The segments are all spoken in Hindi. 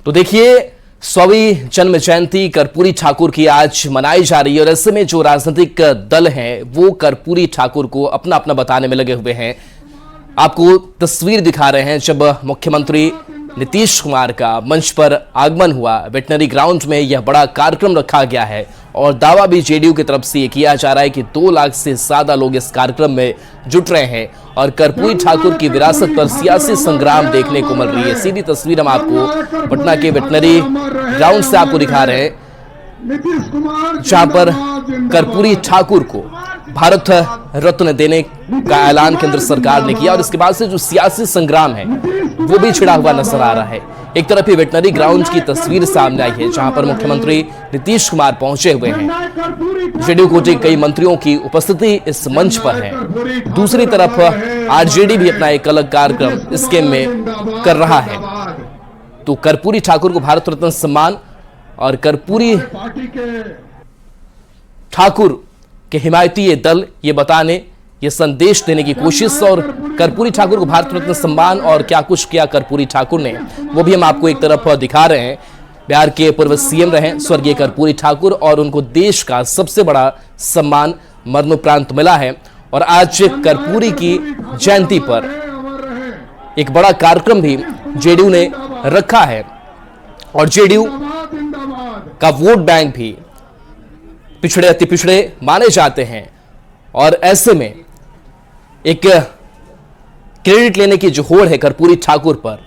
तो देखिए 100वीं जन्म जयंती कर्पूरी ठाकुर की आज मनाई जा रही है और ऐसे में जो राजनीतिक दल हैं वो कर्पूरी ठाकुर को अपना अपना बताने में लगे हुए हैं। आपको तस्वीर दिखा रहे हैं जब मुख्यमंत्री नीतीश कुमार का मंच पर आगमन हुआ। वेटनरी ग्राउंड में यह बड़ा कार्यक्रम रखा गया है और दावा भी जेडीयू की तरफ से यह किया जा रहा है कि 2 लाख से ज्यादा लोग इस कार्यक्रम में जुट रहे हैं और कर्पूरी ठाकुर की विरासत पर सियासी संग्राम देखने को मिल रही है। सीधी तस्वीर हम आपको पटना के वेटनरी ग्राउंड से आपको दिखा रहे हैं जहां पर कर्पूरी ठाकुर को भारत रत्न देने का ऐलान केंद्र सरकार ने किया और इसके बाद से जो सियासी संग्राम है वो भी छिड़ा हुआ नजर आ रहा है। एक तरफ ये वेटनरी ग्राउंड की तस्वीर सामने आई है जहां पर मुख्यमंत्री नीतीश कुमार पहुंचे हुए हैं। जेडीयू कोटे कई मंत्रियों की उपस्थिति इस मंच पर है। दूसरी तरफ आरजेडी भी अपना एक अलग कार्यक्रम इस गेम में कर रहा है। तो कर्पूरी ठाकुर को भारत रत्न सम्मान और कर्पूरी ठाकुर के हिमायती ये दल ये बताने ये संदेश देने की कोशिश और कर्पूरी ठाकुर को भारत रत्न सम्मान और क्या कुछ किया कर्पूरी ठाकुर ने वो भी हम आपको एक तरफ दिखा रहे हैं। बिहार के पूर्व सीएम रहे स्वर्गीय कर्पूरी ठाकुर और उनको देश का सबसे बड़ा सम्मान मरणोपरांत मिला है और आज कर्पूरी की जयंती पर एक बड़ा कार्यक्रम भी जेडीयू ने रखा है और जेडीयू का वोट बैंक भी पिछड़े अति पिछड़े माने जाते हैं और ऐसे में एक क्रेडिट लेने की जो होड़ है कर्पूरी ठाकुर पर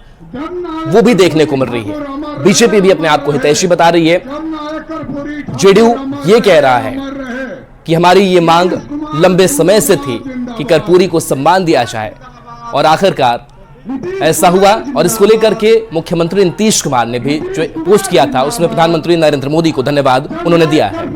वो भी देखने को मिल रही है। बीजेपी भी अपने आप को हितैषी बता रही है। जेडीयू ये कह रहा है कि हमारी ये मांग लंबे समय से थी कि कर्पूरी को सम्मान दिया जाए और आखिरकार ऐसा हुआ और इसको लेकर के मुख्यमंत्री नीतीश कुमार ने भी जो पोस्ट किया था उसमें प्रधानमंत्री नरेंद्र मोदी को धन्यवाद उन्होंने दिया है।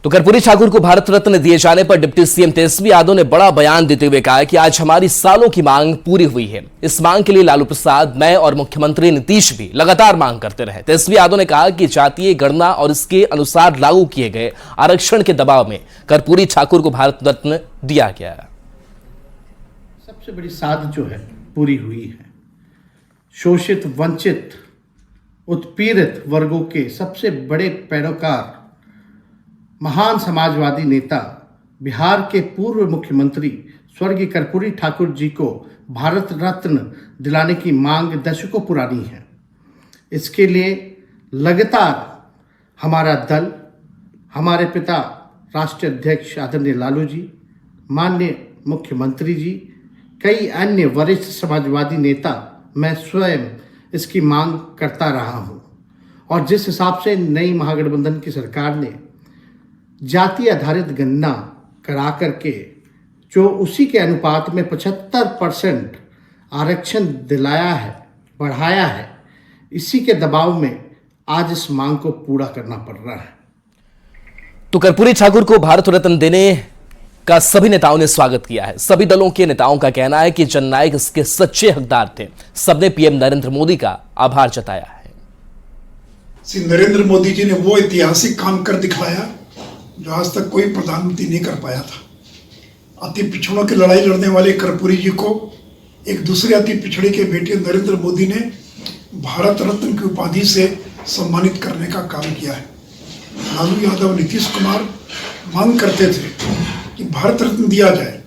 तो कर्पूरी ठाकुर को भारत रत्न दिए जाने पर डिप्टी सीएम तेजस्वी यादव ने बड़ा बयान देते हुए कहा कि आज हमारी सालों की मांग पूरी हुई है। इस मांग के लिए लालू प्रसाद, मैं और मुख्यमंत्री नीतीश भी लगातार मांग करते रहे। तेजस्वी यादव ने कहा कि जातीय गणना और इसके अनुसार लागू किए गए आरक्षण के दबाव में कर्पूरी ठाकुर को भारत रत्न दिया गया। सबसे बड़ी साध जो है पूरी हुई है। शोषित, वंचित, उत्पीड़ित वर्गों के सबसे बड़े पैरोकार, महान समाजवादी नेता, बिहार के पूर्व मुख्यमंत्री स्वर्गीय कर्पूरी ठाकुर जी को भारत रत्न दिलाने की मांग दशकों पुरानी है। इसके लिए लगातार हमारा दल, हमारे पिता राष्ट्रीय अध्यक्ष आदरणीय लालू जी, माननीय मुख्यमंत्री जी, कई अन्य वरिष्ठ समाजवादी नेता, मैं स्वयं इसकी मांग करता रहा हूं और जिस हिसाब से नई महागठबंधन की सरकार ने जाति आधारित गणना करा करके जो उसी के अनुपात में 75% आरक्षण दिलाया है, बढ़ाया है, इसी के दबाव में आज इस मांग को पूरा करना पड़ रहा है। तो कर्पूरी ठाकुर को भारत रत्न देने का सभी नेताओं ने स्वागत किया है। सभी दलों के नेताओं का कहना है कि जननायक इसके सच्चे हकदार थे। सबने पीएम नरेंद्र मोदी का आभार जताया है। श्री नरेंद्र मोदी जी ने वो ऐतिहासिक काम कर दिखाया जो आज तक कोई प्रधानमंत्री नहीं कर पाया था। अति पिछड़ों की लड़ाई लड़ने वाले कर्पूरी जी को एक दूसरे अति पिछड़े के बेटे नरेंद्र मोदी ने भारत रत्न की उपाधि से सम्मानित करने का काम किया है। लालू यादव, नीतीश कुमार मांग करते थे कि भारत रत्न दिया जाए,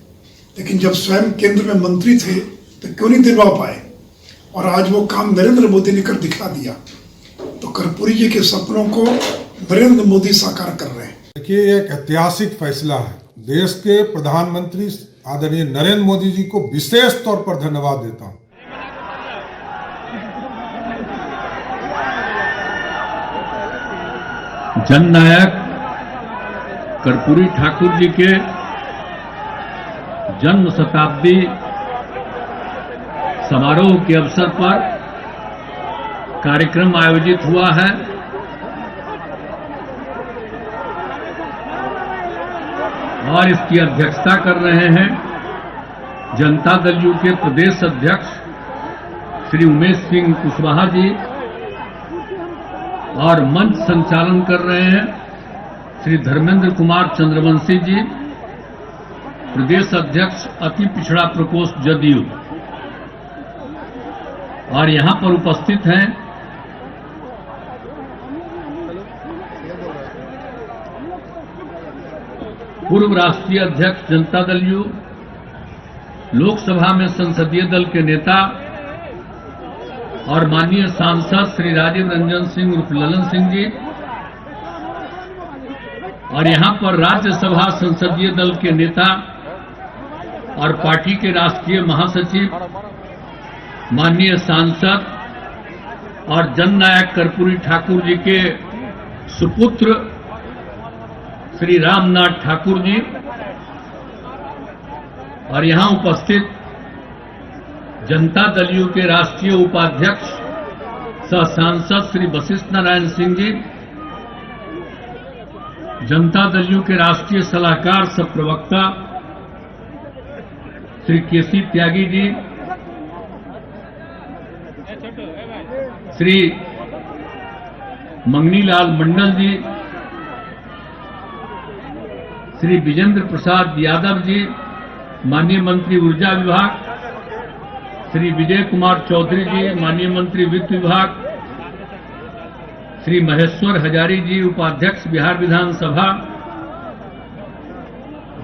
लेकिन जब स्वयं केंद्र में मंत्री थे तो क्यों नहीं दिलवा पाए और आज वो काम नरेंद्र मोदी ने कर दिखा दिया। तो कर्पूरी जी के सपनों को नरेंद्र मोदी साकार कर रहे हैं। देखिए, ये एक ऐतिहासिक फैसला है। देश के प्रधानमंत्री आदरणीय नरेंद्र मोदी जी को विशेष तौर पर धन्यवाद देता हूं। जननायक कर्पूरी ठाकुर जी के जन्म शताब्दी समारोह के अवसर पर कार्यक्रम आयोजित हुआ है। और इसकी अध्यक्षता कर रहे हैं जनता दल यू के प्रदेश अध्यक्ष श्री उमेश सिंह कुशवाहा जी और मंच संचालन कर रहे हैं श्री धर्मेंद्र कुमार चंद्रवंशी जी, प्रदेश अध्यक्ष अति पिछड़ा प्रकोष्ठ जदयू। और यहां पर उपस्थित हैं पूर्व राष्ट्रीय अध्यक्ष जनता दल यू, लोकसभा में संसदीय दल के नेता और माननीय सांसद श्री राजीव रंजन सिंह उर्फ ललन सिंह जी, और यहां पर राज्यसभा संसदीय दल के नेता और पार्टी के राष्ट्रीय महासचिव माननीय सांसद और जननायक कर्पूरी ठाकुर जी के सुपुत्र श्री रामनाथ ठाकुर जी, और यहां उपस्थित जनता दल यू के राष्ट्रीय उपाध्यक्ष सह सांसद श्री वशिष्ठ नारायण सिंह जी, जनता दल यू के राष्ट्रीय सलाहकार सह प्रवक्ता श्री केसी त्यागी जी, श्री मंगनीलाल मंडल जी, श्री विजेंद्र प्रसाद यादव जी, माननीय मंत्री ऊर्जा विभाग, श्री विजय कुमार चौधरी जी, माननीय मंत्री वित्त विभाग, श्री महेश्वर हजारी जी, उपाध्यक्ष बिहार विधानसभा,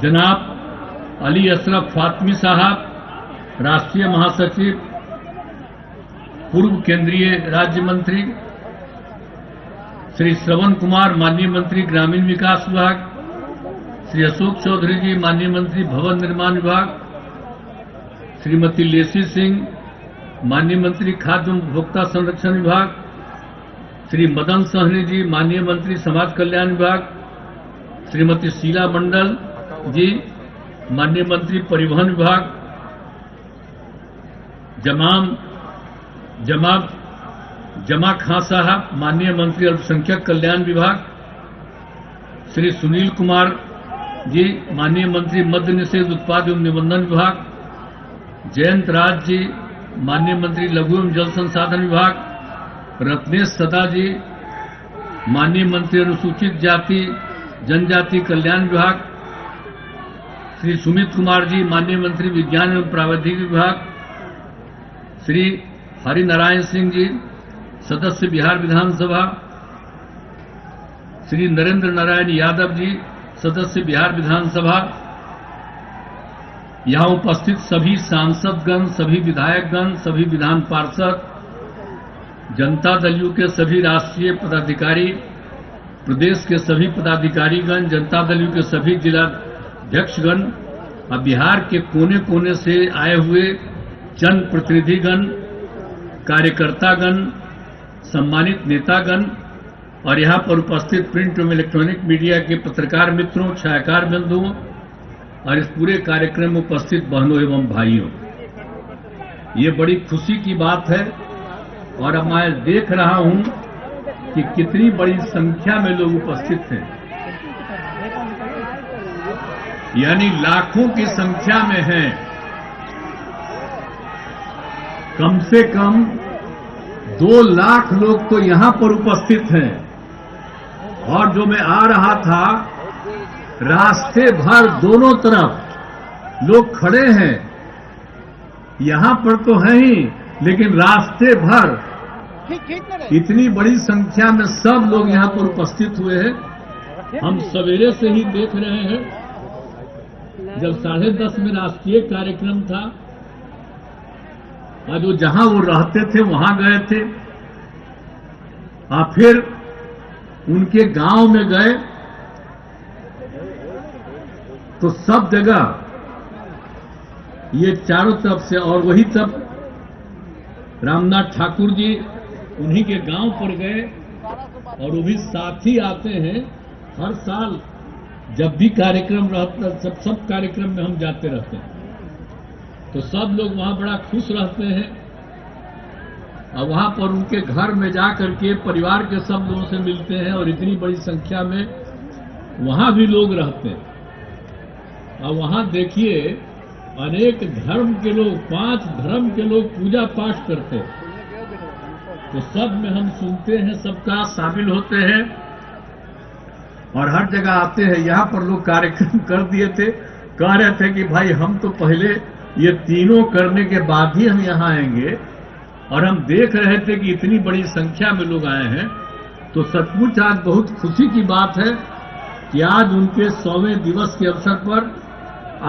जनाब अली अशरफ फातमी साहब, राष्ट्रीय महासचिव, पूर्व केंद्रीय राज्य मंत्री, श्री श्रवण कुमार, माननीय मंत्री ग्रामीण विकास विभाग, श्री अशोक चौधरी जी, माननीय मंत्री भवन निर्माण विभाग, श्रीमती लेसी सिंह, माननीय मंत्री खाद्य एवं उपभोक्ता संरक्षण विभाग, श्री मदन सहनी जी, माननीय मंत्री समाज कल्याण विभाग, श्रीमती शीला मंडल जी, माननीय मंत्री परिवहन विभाग, जमा खां साहब, माननीय मंत्री अल्पसंख्यक कल्याण विभाग, श्री सुनील कुमार जी, माननीय मंत्री मद्य निषेध उत्पाद एवं निबंधन विभाग, जयंत राज जी, माननीय मंत्री लघु एवं जल संसाधन विभाग, रत्नेश सदा जी, माननीय मंत्री अनुसूचित जाति जनजाति कल्याण विभाग, श्री सुमित कुमार जी, माननीय मंत्री विज्ञान एवं प्रावैधिक विभाग, श्री हरिनारायण सिंह जी, सदस्य बिहार विधानसभा, श्री नरेंद्र नारायण यादव जी, सदस्य बिहार विधानसभा, यहां उपस्थित सभी सांसदगण, सभी विधायकगण, सभी विधान पार्षद, जनता दल यू के सभी राष्ट्रीय पदाधिकारी, प्रदेश के सभी पदाधिकारीगण, जनता दल यू के सभी जिलाध्यक्षगण और बिहार के कोने कोने से आए हुए जन प्रतिनिधिगण, कार्यकर्तागण, सम्मानित नेतागण और यहां पर उपस्थित प्रिंट एवं इलेक्ट्रॉनिक मीडिया के पत्रकार मित्रों, छायाकार बंधुओं और इस पूरे कार्यक्रम में उपस्थित बहनों एवं भाइयों, ये बड़ी खुशी की बात है। और अब मैं देख रहा हूं कि कितनी बड़ी संख्या में लोग उपस्थित हैं, यानी लाखों की संख्या में हैं। कम से कम 2 लाख लोग तो यहां पर उपस्थित हैं। और जो मैं आ रहा था, रास्ते भर दोनों तरफ लोग खड़े हैं, यहां पर तो हैं ही, लेकिन रास्ते भर इतनी बड़ी संख्या में सब लोग यहां पर उपस्थित हुए हैं। हम सवेरे से ही देख रहे हैं, जब 10:30 में राष्ट्रीय कार्यक्रम था और जो जहां वो रहते थे वहां गए थे, और फिर उनके गांव में गए तो सब जगह ये चारों तरफ से, और वही तब रामनाथ ठाकुर जी उन्हीं के गांव पर गए, और वो भी साथ ही आते हैं हर साल। जब भी कार्यक्रम रहता, सब कार्यक्रम में हम जाते रहते हैं, तो सब लोग वहां बड़ा खुश रहते हैं। और वहां पर उनके घर में जाकर के परिवार के सब लोगों से मिलते हैं, और इतनी बड़ी संख्या में वहां भी लोग रहते हैं। और वहां देखिए, अनेक धर्म के लोग, 5 धर्म के लोग पूजा पाठ करते हैं, तो सब में हम सुनते हैं, सबका शामिल होते हैं और हर जगह आते हैं। यहां पर लोग कार्यक्रम कर दिए थे, कह रहे थे कि भाई हम तो पहले ये तीनों करने के बाद ही हम यहां आएंगे, और हम देख रहे थे कि इतनी बड़ी संख्या में लोग आए हैं, तो सचमुच आज बहुत खुशी की बात है कि आज उनके 100वें दिवस के अवसर पर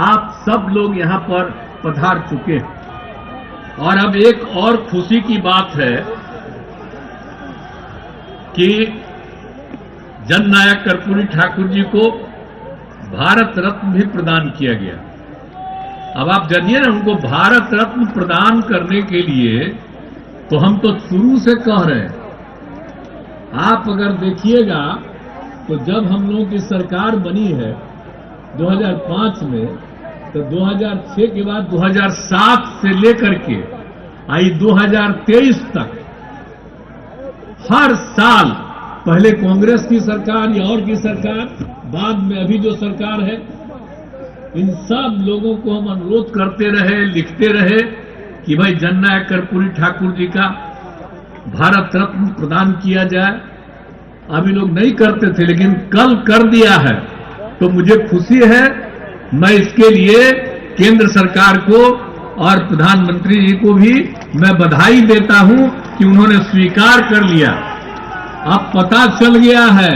आप सब लोग यहां पर पधार चुके हैं। और अब एक और खुशी की बात है कि जननायक कर्पूरी ठाकुर जी को भारत रत्न भी प्रदान किया गया। अब आप जानिए ना, उनको भारत रत्न प्रदान करने के लिए तो हम तो शुरू से कह रहे हैं। आप अगर देखिएगा तो जब हम लोगों की सरकार बनी है 2005 में, तो 2006 के बाद 2007 से लेकर के आई 2023 तक हर साल, पहले कांग्रेस की सरकार या और की सरकार, बाद में अभी जो सरकार है, इन सब लोगों को हम अनुरोध करते रहे, लिखते रहे कि भाई जननायक कर्पूरी ठाकुर जी का भारत रत्न प्रदान किया जाए। अभी लोग नहीं करते थे, लेकिन कल कर दिया है, तो मुझे खुशी है। मैं इसके लिए केंद्र सरकार को और प्रधानमंत्री जी को भी मैं बधाई देता हूं कि उन्होंने स्वीकार कर लिया। अब पता चल गया है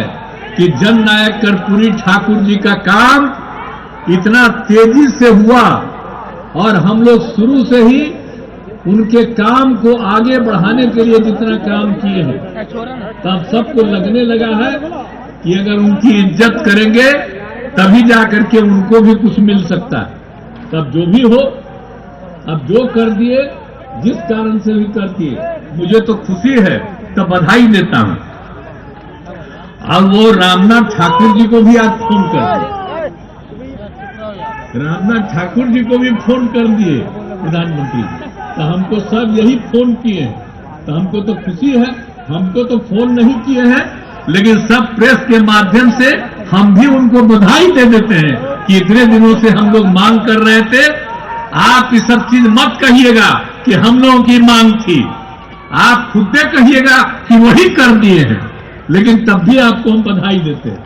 कि जननायक कर्पूरी ठाकुर जी का काम इतना तेजी से हुआ, और हम लोग शुरू से ही उनके काम को आगे बढ़ाने के लिए जितना काम किए हैं, तब सबको लगने लगा है कि अगर उनकी इज्जत करेंगे तभी जाकर के उनको भी कुछ मिल सकता है। तब जो भी हो, अब जो कर दिए, जिस कारण से भी कर दिए, मुझे तो खुशी है, तो बधाई देता हूं। अब वो रामनाथ ठाकुर जी को भी आज फोन कर दिए, रामनाथ ठाकुर जी को भी फोन कर दिए प्रधानमंत्री जी, तो हमको सब यही फोन किए हैं। तो हमको तो खुशी है, हमको तो फोन नहीं किए हैं, लेकिन सब प्रेस के माध्यम से हम भी उनको बधाई दे देते हैं कि इतने दिनों से हम लोग मांग कर रहे थे। आप ये सब चीज मत कहिएगा कि हम लोगों की मांग थी, आप खुद से कहिएगा कि वही कर दिए हैं, लेकिन तब भी आपको हम बधाई देते हैं।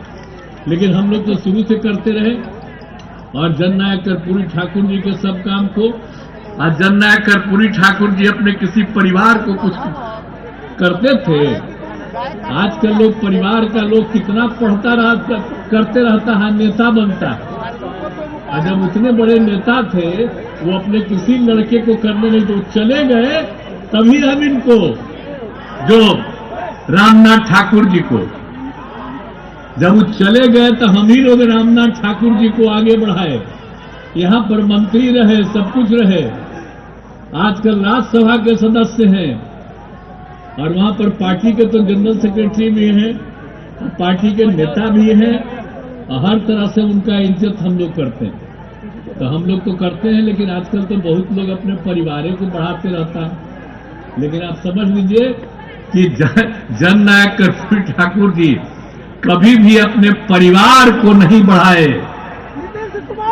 लेकिन हम लोग तो शुरू से करते रहे, और जननायक कर्पूरी ठाकुर जी के सब काम को, आज जननायक कर्पूरी ठाकुर जी अपने किसी परिवार को कुछ करते थे। आजकल लोग परिवार का लोग कितना पढ़ता रहता, करते रहता है, नेता बनता है। और जब उतने बड़े नेता थे, वो अपने किसी लड़के को करने नहीं, तो चले गए, तभी हम इनको, जो रामनाथ ठाकुर जी को, जब वो चले गए तो हम ही लोग रामनाथ ठाकुर जी को आगे बढ़ाए। यहां पर मंत्री रहे, सब कुछ रहे, आजकल राज्यसभा के सदस्य हैं, और वहां पर पार्टी के तो जनरल सेक्रेटरी भी हैं, पार्टी के नेता भी हैं, और हर तरह से उनका इज्जत हम लोग करते हैं। तो हम लोग तो करते हैं, लेकिन आजकल तो बहुत लोग अपने परिवार को बढ़ाते रहता है। लेकिन आप समझ लीजिए कि जननायक कर्पूरी ठाकुर जी कभी भी अपने परिवार को नहीं बढ़ाए।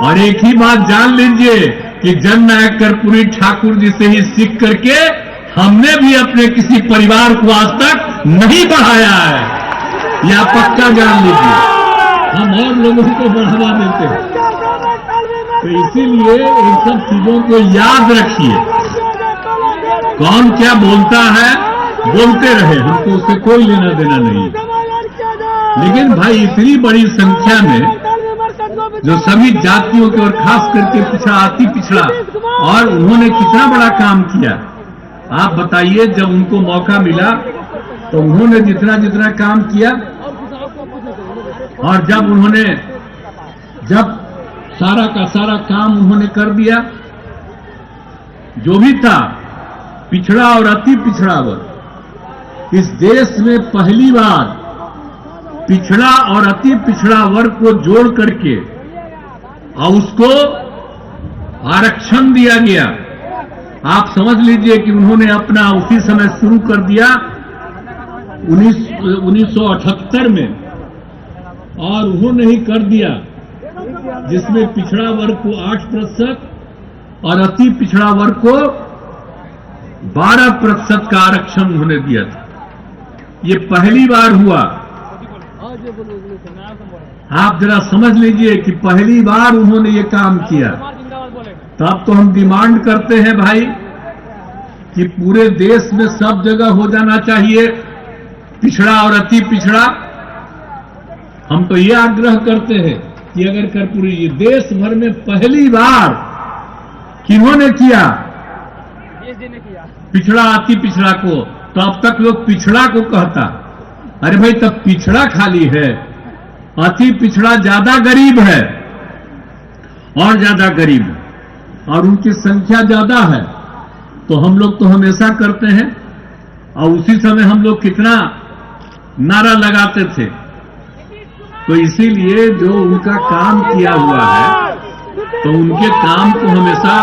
और एक ही बात जान लीजिए कि जननायक कर्पूरी ठाकुर जी से ही सीख करके हमने भी अपने किसी परिवार को आज तक नहीं बढ़ाया है, यह पक्का जान लीजिए। हम और लोगों को बढ़ावा देते हैं, तो इसीलिए इन सब चीजों को याद रखिए। कौन क्या बोलता है, बोलते रहे, हमको उससे कोई लेना देना नहीं। लेकिन भाई इतनी बड़ी संख्या में जो सभी जातियों के और खास करके पिछड़ा, अति पिछड़ा, और उन्होंने कितना बड़ा काम किया, आप बताइए। जब उनको मौका मिला तो उन्होंने जितना जितना काम किया, और जब सारा का सारा काम उन्होंने कर दिया, जो भी था पिछड़ा और अति पिछड़ा वर्ग, इस देश में पहली बार पिछड़ा और अति पिछड़ा वर्ग को जोड़ करके और उसको आरक्षण दिया गया। आप समझ लीजिए कि उन्होंने अपना उसी समय शुरू कर दिया 1978 में, और उन्होंने ही कर दिया, जिसमें पिछड़ा वर्ग को 8% और अति पिछड़ा वर्ग को 12% का आरक्षण उन्होंने दिया था। ये पहली बार हुआ। आप जरा समझ लीजिए कि पहली बार उन्होंने ये काम किया। तो अब तो हम डिमांड करते हैं भाई कि पूरे देश में सब जगह हो जाना चाहिए पिछड़ा और अति पिछड़ा। हम तो ये आग्रह करते हैं कि अगर कर्पूरी जी देश भर में पहली बार किन्होंने किया पिछड़ा अति पिछड़ा को, तो अब तक लोग पिछड़ा को कहता। अरे भाई तब पिछड़ा खाली है, अति पिछड़ा ज्यादा गरीब है और ज्यादा गरीब है और उनकी संख्या ज्यादा है। तो हम लोग तो हमेशा करते हैं और उसी समय हम लोग कितना नारा लगाते थे। तो इसीलिए जो उनका काम किया हुआ है तो उनके काम को हमेशा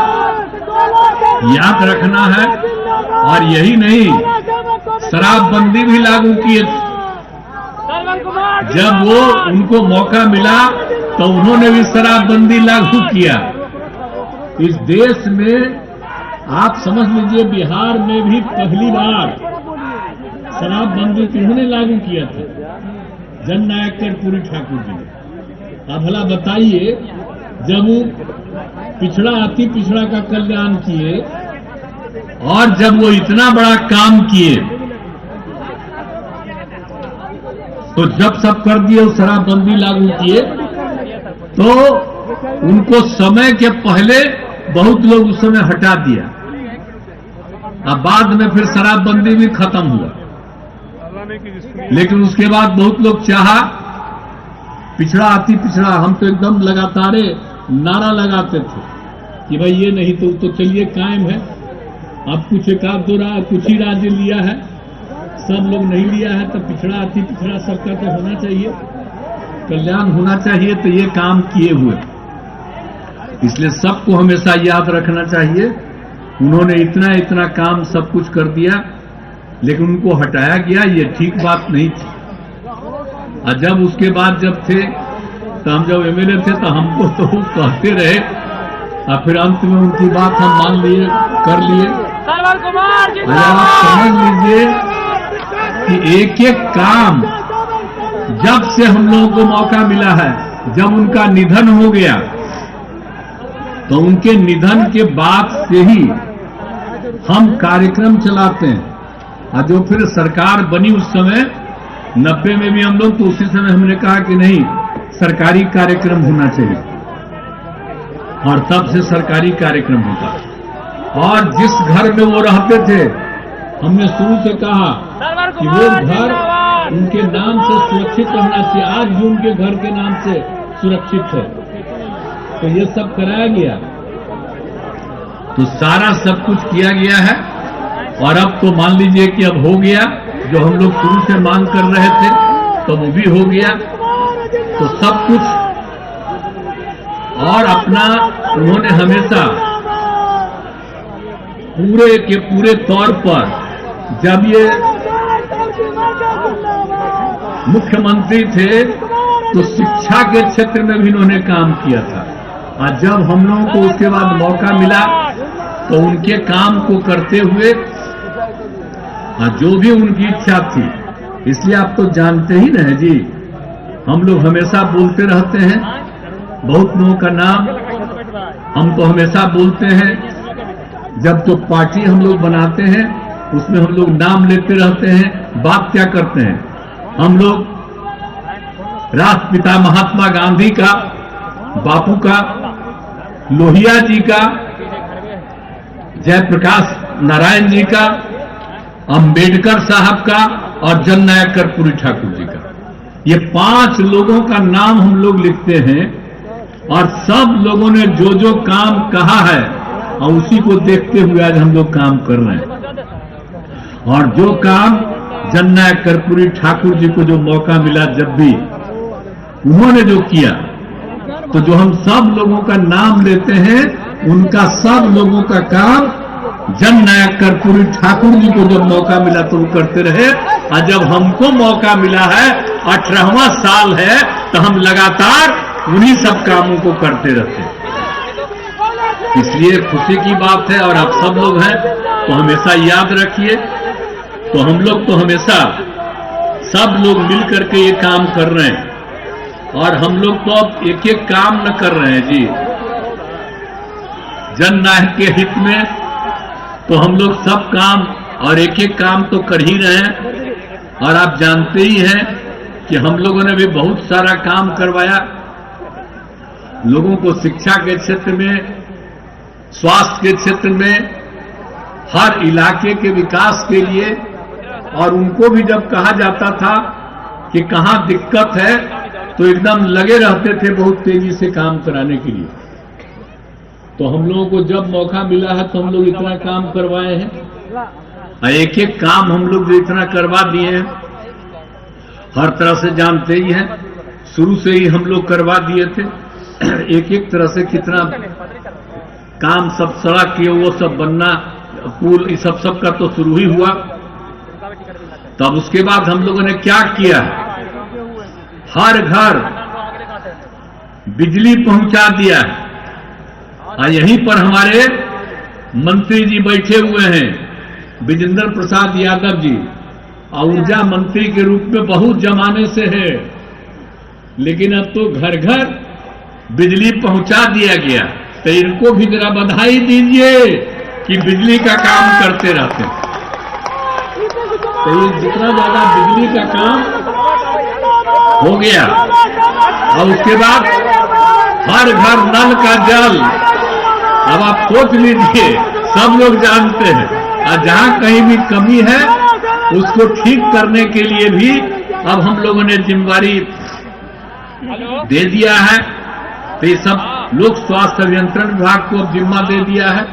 याद रखना है। और यही नहीं, शराबबंदी भी लागू किए। जब वो उनको मौका मिला तो उन्होंने भी शराबबंदी लागू किया। इस देश में आप समझ लीजिए बिहार में भी पहली बार शराबबंदी किन्होंने लागू किया था? जननायक कर्पूरी ठाकुर जी ने। अब भला बताइए, जब वो पिछड़ा अति पिछड़ा का कल्याण किए और जब वो इतना बड़ा काम किए तो जब सब कर दिए शराबबंदी लागू किए तो उनको समय के पहले बहुत लोग उस समय हटा दिया। अब बाद में फिर शराबबंदी भी खत्म हुआ, लेकिन उसके बाद बहुत लोग चाहा पिछड़ा अति पिछड़ा। हम तो एकदम लगातार नारा लगाते थे कि भाई ये नहीं तो चलिए कायम है। अब कुछ एक आध दो कुछ ही राज्य लिया है, सब लोग नहीं लिया है, तो पिछड़ा अति पिछड़ा सबका तो होना चाहिए, कल्याण होना चाहिए। तो ये काम किए हुए, इसलिए सबको हमेशा याद रखना चाहिए। उन्होंने इतना इतना काम सब कुछ कर दिया, लेकिन उनको हटाया गया, ये ठीक बात नहीं थी। और जब उसके बाद जब थे तो हम जब एमएलए थे तो हमको तो कहते रहे और फिर अंत में उनकी बात हम मान लिए, कर लिए। अगर आप समझ लीजिए कि एक एक काम जब से हम लोगों को मौका मिला है, जब उनका निधन हो गया तो उनके निधन के बाद से ही हम कार्यक्रम चलाते हैं। और जो फिर सरकार बनी उस समय 90 में भी हम लोग, तो उसी समय हमने कहा कि नहीं, सरकारी कार्यक्रम होना चाहिए और तब से सरकारी कार्यक्रम होता। और जिस घर में वो रहते थे, हमने शुरू से कहा कि वो घर उनके नाम से सुरक्षित रहना चाहिए। आज भी उनके घर के नाम से सुरक्षित है। तो ये सब कराया गया, तो सारा सब कुछ किया गया है। और अब तो मान लीजिए कि अब हो गया जो हम लोग शुरू से मांग कर रहे थे, तो वो भी हो गया। तो सब कुछ, और अपना उन्होंने हमेशा पूरे के पूरे तौर पर, जब ये मुख्यमंत्री थे तो शिक्षा के क्षेत्र में भी इन्होंने काम किया था। और जब हम लोगों को उसके बाद मौका मिला तो उनके काम को करते हुए जो भी उनकी इच्छा थी, इसलिए आप तो जानते ही ना जी, हम लोग हमेशा बोलते रहते हैं बहुत लोगों का नाम। हम तो हमेशा बोलते हैं, जब जो पार्टी हम लोग बनाते हैं उसमें हम लोग नाम लेते रहते हैं। बात क्या करते हैं हम लोग? राष्ट्रपिता महात्मा गांधी का, बापू का, लोहिया जी का, जयप्रकाश नारायण जी का, अंबेडकर साहब का और जननायक कर्पूरी ठाकुर जी का, ये 5 लोगों का नाम हम लोग लिखते हैं। और सब लोगों ने जो जो काम कहा है और उसी को देखते हुए आज हम लोग काम कर रहे हैं। और जो काम जननायक कर्पूरी ठाकुर जी को जो मौका मिला, जब भी उन्होंने जो किया, तो जो हम सब लोगों का नाम लेते हैं, उनका सब लोगों का काम जननायक कर्पूरी ठाकुर जी को जब मौका मिला तो वो करते रहे। और जब हमको मौका मिला है, 18वां साल है, तो हम लगातार उन्हीं सब कामों को करते रहते। इसलिए खुशी की बात है। और आप सब लोग हैं तो हमेशा याद रखिए, तो हम लोग तो हमेशा सब लोग मिल करके ये काम कर रहे हैं। और हम लोग तो अब एक एक काम न कर रहे हैं जी, जननायक के हित में। तो तो हम लोग सब काम और एक एक काम तो कर ही रहे हैं। और आप जानते ही हैं कि हम लोगों ने भी बहुत सारा काम करवाया, लोगों को शिक्षा के क्षेत्र में, स्वास्थ्य के क्षेत्र में, हर इलाके के विकास के लिए। और उनको भी जब कहा जाता था कि कहां दिक्कत है तो एकदम लगे रहते थे बहुत तेजी से काम कराने के लिए। तो हम लोगों को जब मौका मिला है तो हम लोग इतना काम करवाए हैं, एक एक काम हम लोग जो इतना करवा दिए हैं, हर तरह से जानते ही हैं, शुरू से ही हम लोग करवा दिए थे। एक एक तरह से कितना काम, सब सड़क के वो सब बनना, पुल, इस सब का तो शुरू ही हुआ। तब उसके बाद हम लोगों ने क्या किया, हर घर बिजली पहुंचा दिया है। और यहीं पर हमारे मंत्री जी बैठे हुए हैं, विजेंद्र प्रसाद यादव जी, और ऊर्जा मंत्री के रूप में बहुत जमाने से है, लेकिन अब तो घर घर बिजली पहुंचा दिया गया। तो इनको भी जरा बधाई दीजिए कि बिजली का काम करते रहते हैं। तो ये जितना ज्यादा बिजली का काम हो गया, और उसके बाद हर घर नल का जल, अब आप सोच लीजिए, सब लोग जानते हैं, और जहां कहीं भी कमी है उसको ठीक करने के लिए भी अब हम लोगों ने जिम्मेवारी दे दिया है। तो ये सब लोक स्वास्थ्य अभियंत्रण विभाग को अब जिम्मा दे दिया है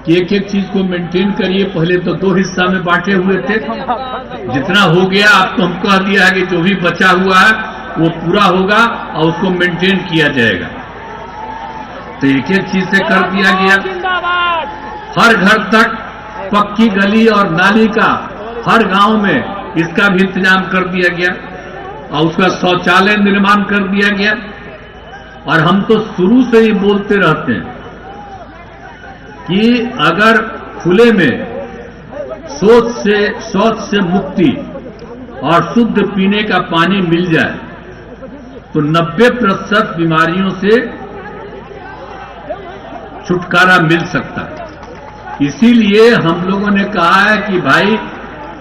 कि एक एक चीज को मेंटेन करिए। पहले तो 2 हिस्सा में बांटे हुए थे, जितना हो गया अब तो हम कह दिया है कि जो भी बचा हुआ है वो पूरा होगा और उसको मेंटेन किया जाएगा। तो एक एक चीज से कर दिया गया। हर घर तक पक्की गली और नाली का हर गांव में इसका भी इंतजाम कर दिया गया, और उसका शौचालय निर्माण कर दिया गया। और हम तो शुरू से ही बोलते रहते हैं कि अगर खुले में शौच से मुक्ति और शुद्ध पीने का पानी मिल जाए तो 90% बीमारियों से छुटकारा मिल सकता है। इसीलिए हम लोगों ने कहा है कि भाई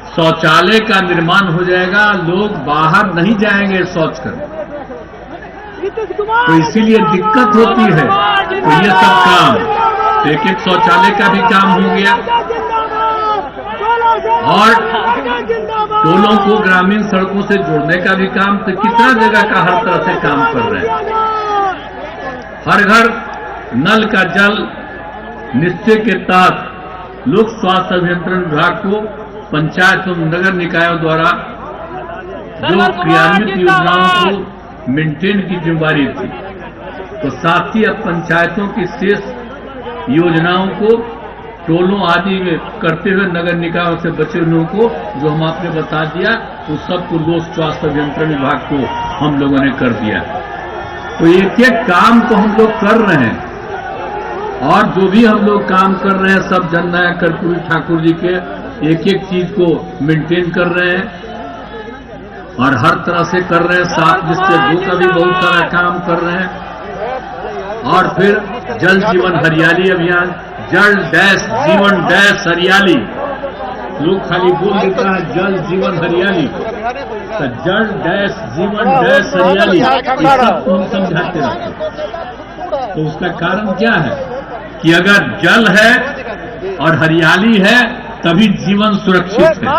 शौचालय का निर्माण हो जाएगा, लोग बाहर नहीं जाएंगे शौच करने, तो इसीलिए दिक्कत होती है। तो ये सब काम, एक एक शौचालय का भी काम हो गया, और टोलों को ग्रामीण सड़कों से जोड़ने का भी काम, तो कितना जगह का हर तरह से काम कर रहे हैं। हर घर नल का जल निश्चय के तहत लोक स्वास्थ्य अभियंत्रण विभाग को पंचायत एवं नगर निकायों द्वारा जो क्रियान्वित योजनाओं को मेंटेन की जिम्मेदारी थी, तो साथ ही अब पंचायतों की शेष योजनाओं को टोलों आदि में करते हुए नगर निकायों से बचे लोगों को, जो हम आपने बता दिया, उस सबको लोक स्वास्थ्य अभियंत्रण विभाग को हम लोगों ने कर दिया। तो एक एक काम तो हम लोग कर रहे हैं, और जो भी हम लोग काम कर रहे हैं सब जननायक कर्पूरी ठाकुर जी के एक एक चीज को मेंटेन कर रहे हैं, और हर तरह से कर रहे हैं। 7 जिससे 2 का भी बहुत सारा काम कर रहे हैं। और फिर जल जीवन हरियाली अभियान, जल डैश जीवन डैश हरियाली, लोग खाली बोल देता है जल जीवन हरियाली, तो जल डैश जीवन डैश हरियाली, ये सब हम समझाते रहते। तो उसका कारण क्या है कि अगर जल है और हरियाली है तभी जीवन सुरक्षित है,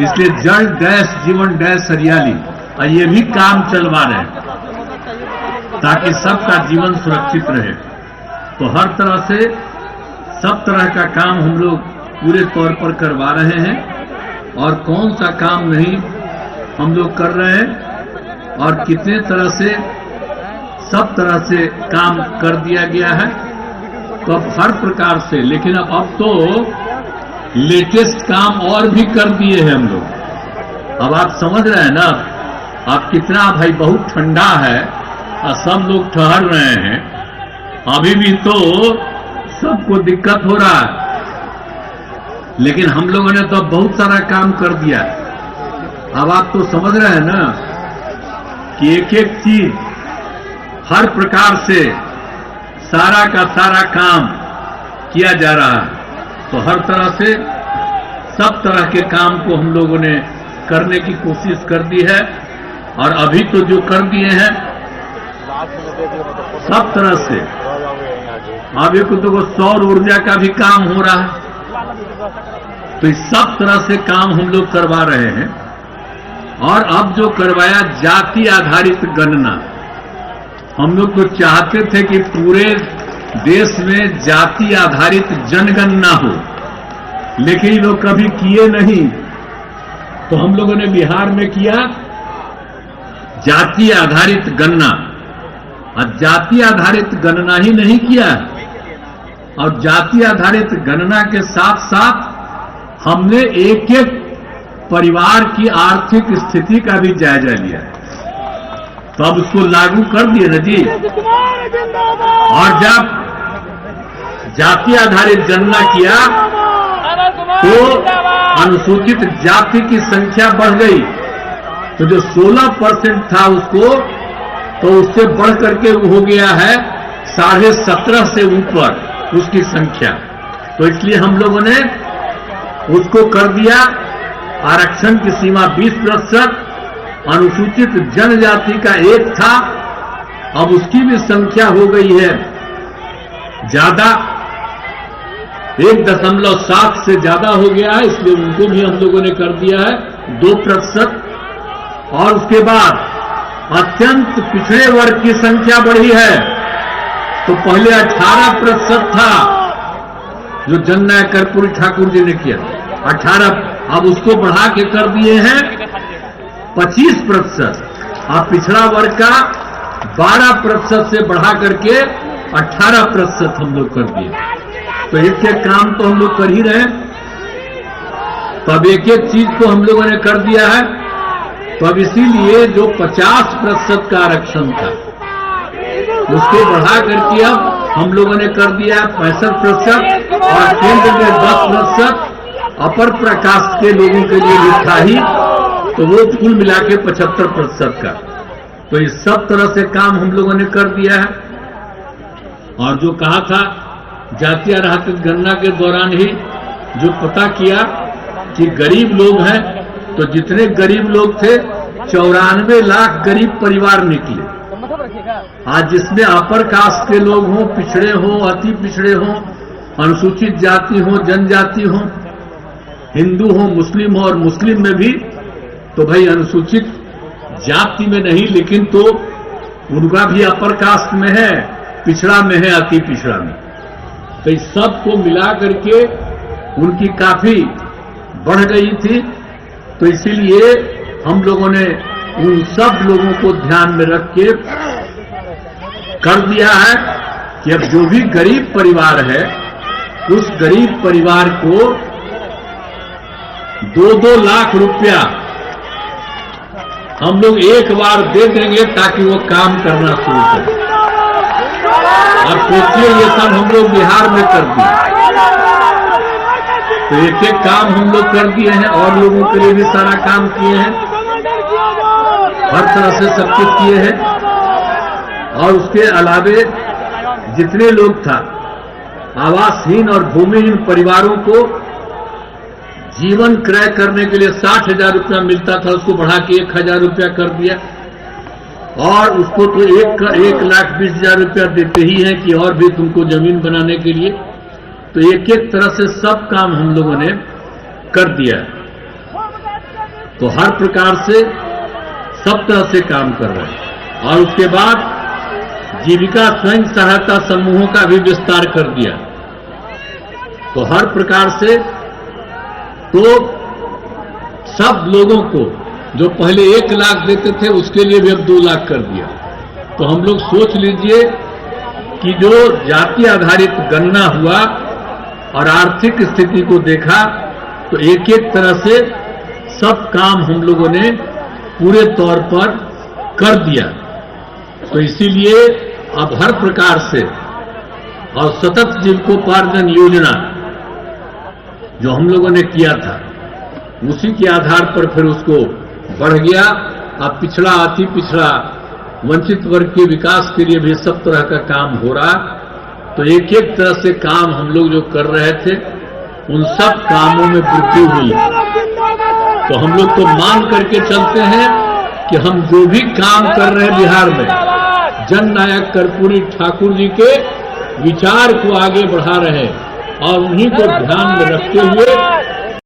इसलिए जल डैश जीवन डैश हरियाली, और ये भी काम चलवा रहे हैं ताकि सबका जीवन सुरक्षित रहे। तो हर तरह से सब तरह का काम हम लोग पूरे तौर पर करवा रहे हैं, और कौन सा काम नहीं हम लोग कर रहे हैं, और कितने तरह से सब तरह से काम कर दिया गया है। तो अब हर प्रकार से, लेकिन अब तो लेटेस्ट काम और भी कर दिए हैं हम लोग। अब आप समझ रहे हैं ना, आप कितना, भाई बहुत ठंडा है और सब लोग ठहर रहे हैं, अभी भी तो सबको दिक्कत हो रहा है, लेकिन हम लोगों ने तो बहुत सारा काम कर दिया। अब आप तो समझ रहे हैं ना कि एक एक चीज हर प्रकार से सारा का सारा काम किया जा रहा है। तो हर तरह से सब तरह के काम को हम लोगों ने करने की कोशिश कर दी है, और अभी तो जो कर दिए हैं सब तरह से। अब एक तो सौर ऊर्जा का भी काम हो रहा है, तो इस सब तरह से काम हम लोग करवा रहे हैं। और अब जो करवाया जाति आधारित गणना, हम लोग तो चाहते थे कि पूरे देश में जाति आधारित जनगणना हो, लेकिन ये लोग कभी किए नहीं। तो हम लोगों ने बिहार में किया जाति आधारित गणना, और जाति आधारित गणना ही नहीं किया, और जाति आधारित गणना के साथ साथ हमने एक एक परिवार की आर्थिक स्थिति का भी जायजा लिया है। तो अब उसको लागू कर दिए ना जी। और जब जाति आधारित गणना किया तो अनुसूचित जाति की संख्या बढ़ गई, तो जो 16% था उसको, तो उससे बढ़ करके हो गया है 17.5 से ऊपर उसकी संख्या। तो इसलिए हम लोगों ने उसको कर दिया आरक्षण की सीमा 20%, अनुसूचित जनजाति का 1 था, अब उसकी भी संख्या हो गई है ज्यादा, 1.7 से ज्यादा हो गया है, इसलिए उनको भी हम लोगों ने कर दिया है 2%। और उसके बाद अत्यंत पिछड़े वर्ग की संख्या बढ़ी है, तो पहले 18% था जो जननायक कर्पूरी ठाकुर जी ने किया, 18, अब उसको बढ़ा के कर दिए हैं 25%। अब पिछड़ा वर्ग का 12% से बढ़ा करके 18% हम लोग कर दिए। तो एक एक काम तो हम लोग कर ही रहे हैं, तो अब एक एक चीज को हम लोगों ने कर दिया है। तो अब इसीलिए जो 50% का आरक्षण था उसको बढ़ा करके अब हम लोगों ने कर दिया 65%, और केंद्र में 10% अपर प्रकास्ट के लोगों के लिए लिखा ही, तो वो कुल मिला के 75% का। तो इस सब तरह से काम हम लोगों ने कर दिया है। और जो कहा था जाति आधारित गणना के दौरान ही जो पता किया कि गरीब लोग हैं, तो जितने गरीब लोग थे 94 लाख गरीब परिवार निकले। आज जिसमें अपर कास्ट के लोग हों, पिछड़े हों, अति पिछड़े हों, अनुसूचित जाति हो, जनजाति हो, हिंदू हो, मुस्लिम हो, और मुस्लिम में भी तो भाई अनुसूचित जाति में नहीं, लेकिन तो उनका भी अपर कास्ट में है, पिछड़ा में है, अति पिछड़ा में। तो इस सब को मिला करके उनकी काफी बढ़ गई थी। तो इसीलिए हम लोगों ने उन सब लोगों को ध्यान में रख के कर दिया है कि अब जो भी गरीब परिवार है उस गरीब परिवार को 2-2 लाख रुपया हम लोग एक बार दे देंगे ताकि वो काम करना शुरू करें। अब सोचिए ये सब हम लोग बिहार में कर दिए, तो एक एक काम हम लोग कर दिए हैं, और लोगों के लिए भी सारा काम किए हैं, हर तरह से सब कुछ किए हैं। और उसके अलावे जितने लोग था आवासहीन और भूमिहीन परिवारों को जीवन क्रय करने के लिए 60,000 रुपया मिलता था, उसको बढ़ा के 1,000 रुपया कर दिया। और उसको तो 1,20,000 रुपया देते ही हैं कि और भी तुमको जमीन बनाने के लिए। तो एक एक तरह से सब काम हम लोगों ने कर दिया। तो हर प्रकार से सब तरह से काम कर रहे हैं। और उसके बाद जीविका स्वयं सहायता समूहों का भी विस्तार कर दिया। तो हर प्रकार से तो सब लोगों को जो पहले 1 लाख देते थे उसके लिए भी अब 2 लाख कर दिया। तो हम लोग सोच लीजिए कि जो जाति आधारित गणना हुआ और आर्थिक स्थिति को देखा, तो एक एक तरह से सब काम हम लोगों ने पूरे तौर पर कर दिया। तो इसीलिए अब हर प्रकार से और सतत जीविकोपार्जन योजना जो हम लोगों ने किया था उसी के आधार पर फिर उसको बढ़ गया। अब पिछड़ा, अति पिछड़ा, वंचित वर्ग के विकास के लिए भी सब तरह का काम हो रहा। तो एक एक तरह से काम हम लोग जो कर रहे थे उन सब कामों में वृद्धि हुई। तो हम लोग तो मान करके चलते हैं कि हम जो भी काम कर रहे हैं बिहार में, जननायक कर्पूरी ठाकुर जी के विचार को आगे बढ़ा रहे हैं और उन्हीं को ध्यान में रखते हुए